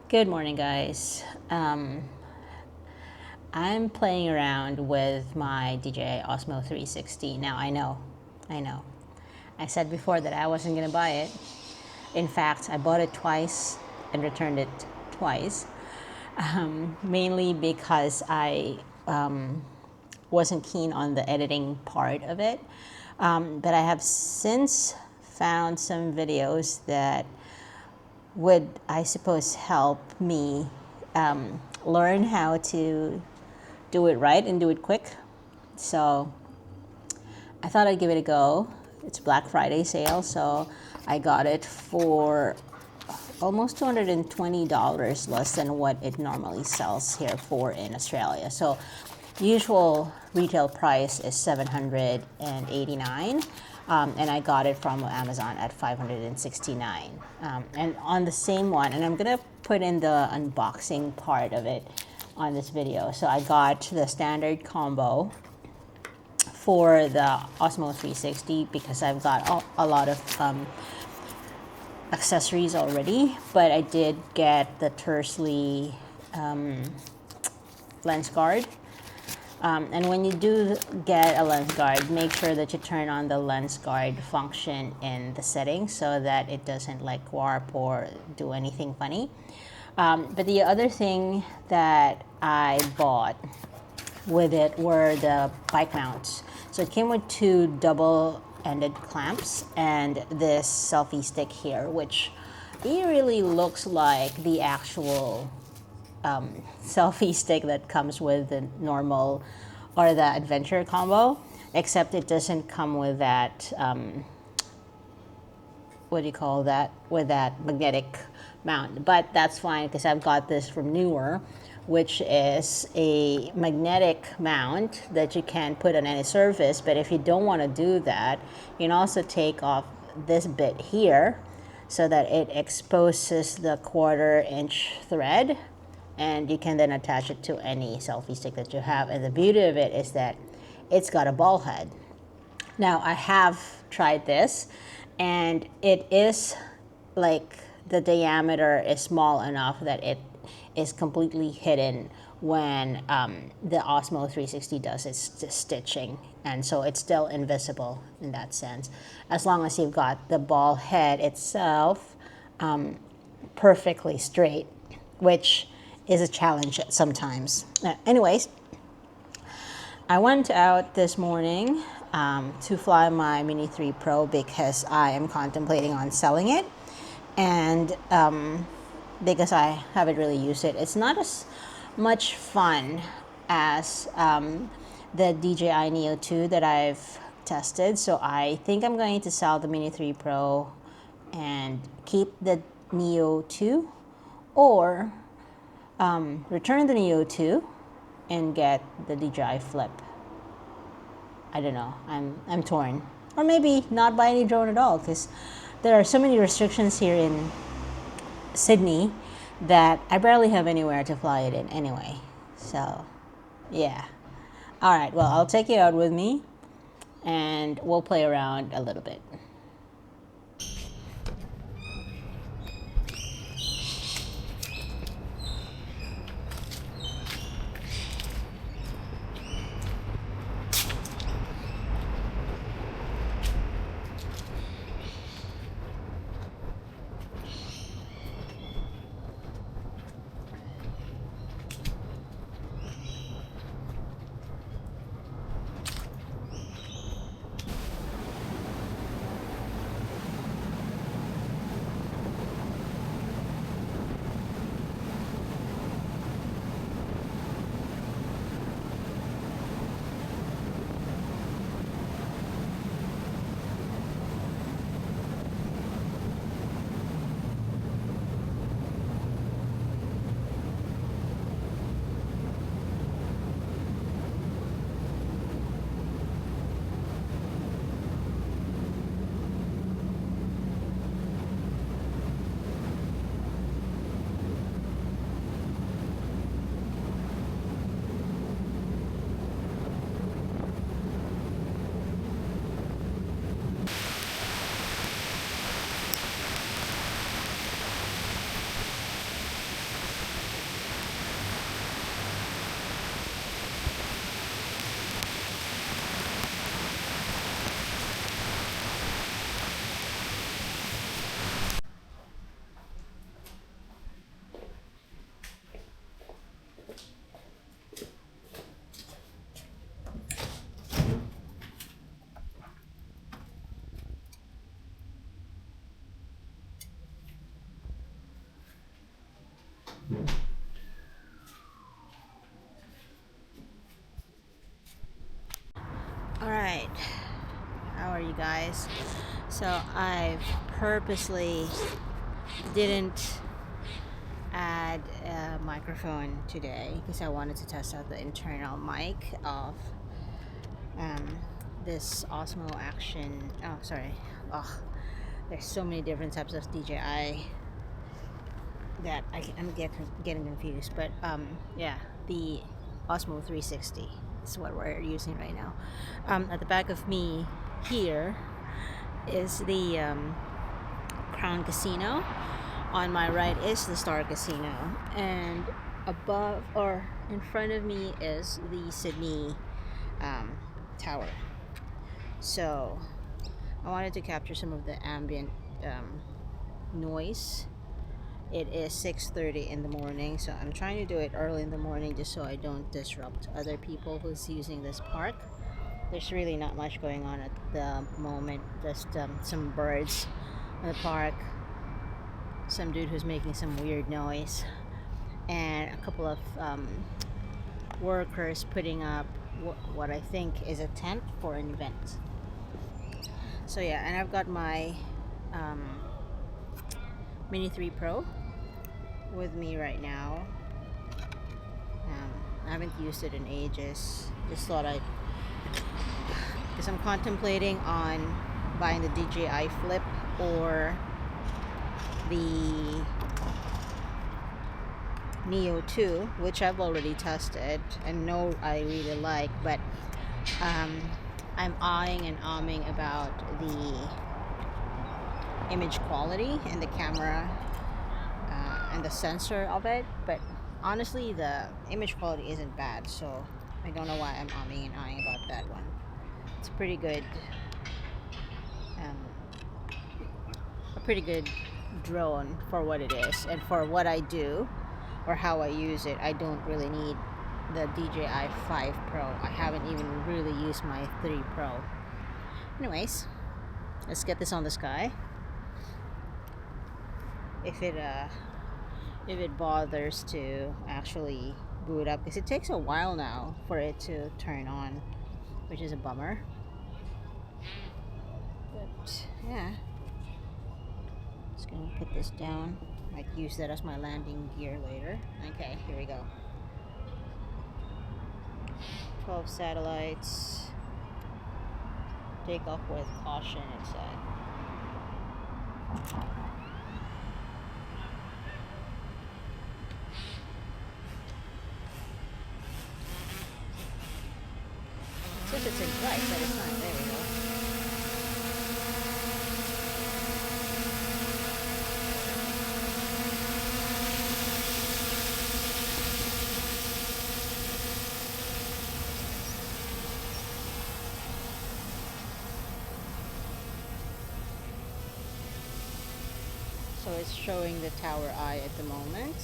Good morning, guys. I'm playing around with my DJI Osmo 360. Now, I know. I said before that I wasn't going to buy it. In fact, I bought it twice and returned it twice, mainly because I wasn't keen on the editing part of it. But I have since found some videos that would, I suppose, help me learn how to do it right and do it quick. So I thought I'd give it a go. It's Black Friday sale, so I got it for almost $220 less than what it normally sells here for in Australia. So usual retail price is $789, and I got it from Amazon at $569. And on the same one, and I'm gonna put in the unboxing part of it on this video. So I got the standard combo for the Osmo 360 because I've got a lot of accessories already, but I did get the Tersley lens guard. And when you do get a lens guard, make sure that you turn on the lens guard function in the settings so that it doesn't like warp or do anything funny. But the other thing that I bought with it were the bike mounts. So it came with two double-ended clamps and this selfie stick here, which it really looks like the actual selfie stick that comes with the normal or the adventure combo, except it doesn't come with that what do you call that, with that magnetic mount. But that's fine because I've got this from Neewer, which is a magnetic mount that you can put on any surface. But if you don't want to do that, you can also take off this bit here so that it exposes the 1/4-inch thread, and you can then attach it to any selfie stick that you have. And the beauty of it is that it's got a ball head. Now, I have tried this, and it is like the diameter is small enough that it is completely hidden when the Osmo 360 does its stitching, and so it's still invisible in that sense, as long as you've got the ball head itself perfectly straight, which is a challenge sometimes. Anyways, I went out this morning to fly my Mini 3 Pro because I am contemplating on selling it, and because I haven't really used it. It's not as much fun as the DJI Neo 2 that I've tested, so I think I'm going to sell the Mini 3 Pro and keep the Neo 2, or return the Neo 2 and get the DJI Flip. I don't know. I'm torn. Or maybe not buy any drone at all, because there are so many restrictions here in Sydney that I barely have anywhere to fly it in anyway. So, yeah. All right. Well, I'll take you out with me, and we'll play around a little bit. All right, how are you guys? So I've purposely didn't add a microphone today because I wanted to test out the internal mic of um, this Osmo Action. Oh, sorry. Oh, there's so many different types of DJI that I'm getting confused. But yeah, the Osmo 360 is what we're using right now. At the back of me here is the Crown Casino. On my right is the Star Casino, and above or in front of me is the Sydney Tower. So I wanted to capture some of the ambient noise. It is 6:30 in the morning, so I'm trying to do it early in the morning just so I don't disrupt other people who's using this park. There's really not much going on at the moment, just some birds in the park, some dude who's making some weird noise, and a couple of workers putting up what I think is a tent for an event. So yeah, and I've got my Mini 3 Pro with me right now. I haven't used it in ages. Just thought I'd, because I'm contemplating on buying the DJI Flip or the Neo 2, which I've already tested and know I really like, but I'm eyeing and ahhing about the image quality and the camera and the sensor of it. But honestly, the image quality isn't bad, so I don't know why I'm ahhing and eyeing about that one. It's pretty good, a pretty good drone for what it is and for what I do or how I use it. I don't really need the DJI 5 Pro. I haven't even really used my 3 Pro. Anyways, let's get this on the sky. If it bothers to actually boot up, because it takes a while now for it to turn on, which is a bummer. But yeah, just gonna put this down. Might use that as my landing gear later. Okay, here we go. 12 satellites. Take off with caution, it said. It says it's in flight, but it's not. There we go. So it's showing the tower eye at the moment.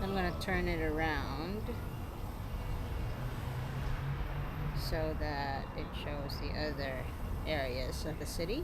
I'm going to turn it around so that it shows the other areas of the city.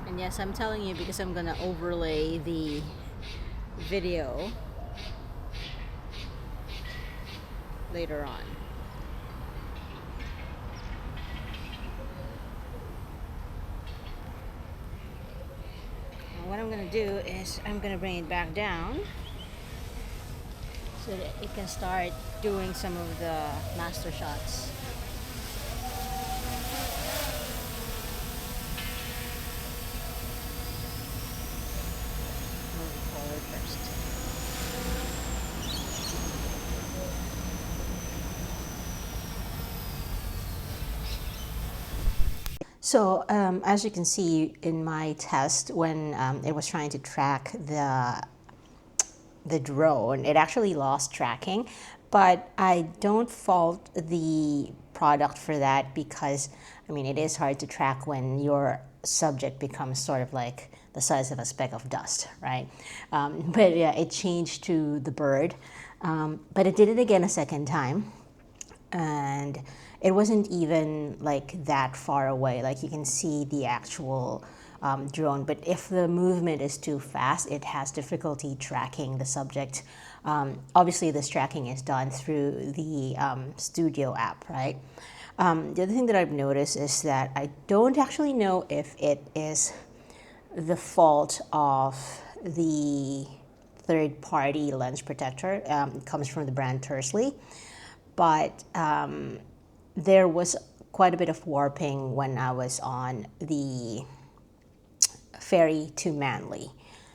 And yes, I'm telling you because I'm going to overlay the video later on. What I'm going to do is I'm going to bring it back down so that it can start doing some of the master shots. Move it forward first. So as you can see in my test, when it was trying to track the the drone, it actually lost tracking, but I don't fault the product for that because, I mean, it is hard to track when your subject becomes sort of like the size of a speck of dust, right? But yeah, it changed to the bird, but it did it again a second time, and it wasn't even like that far away. Like you can see the actual drone, but if the movement is too fast, it has difficulty tracking the subject. Obviously, this tracking is done through the Studio app, right? The other thing that I've noticed is that I don't actually know if it is the fault of the third-party lens protector. It comes from the brand Tersley, but there was quite a bit of warping when I was on the ferry to Manly.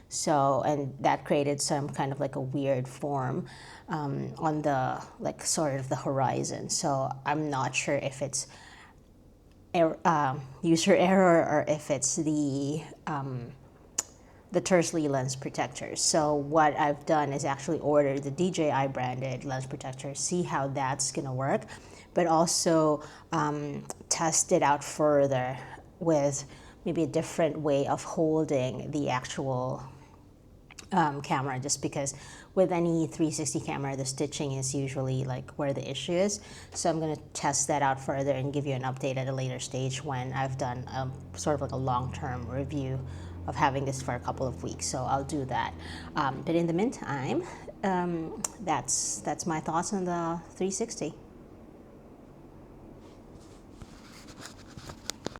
So, and that created some kind of like a weird form on the like sort of the horizon. So I'm not sure if it's user error or if it's the Tersley lens protectors. So what I've done is actually order the DJI branded lens protector, see how that's gonna work, but also test it out further with maybe a different way of holding the actual camera, just because with any 360 camera, the stitching is usually like where the issue is. So I'm gonna test that out further and give you an update at a later stage when I've done sort of like a long-term review of having this for a couple of weeks. So I'll do that. But in the meantime, that's my thoughts on the 360.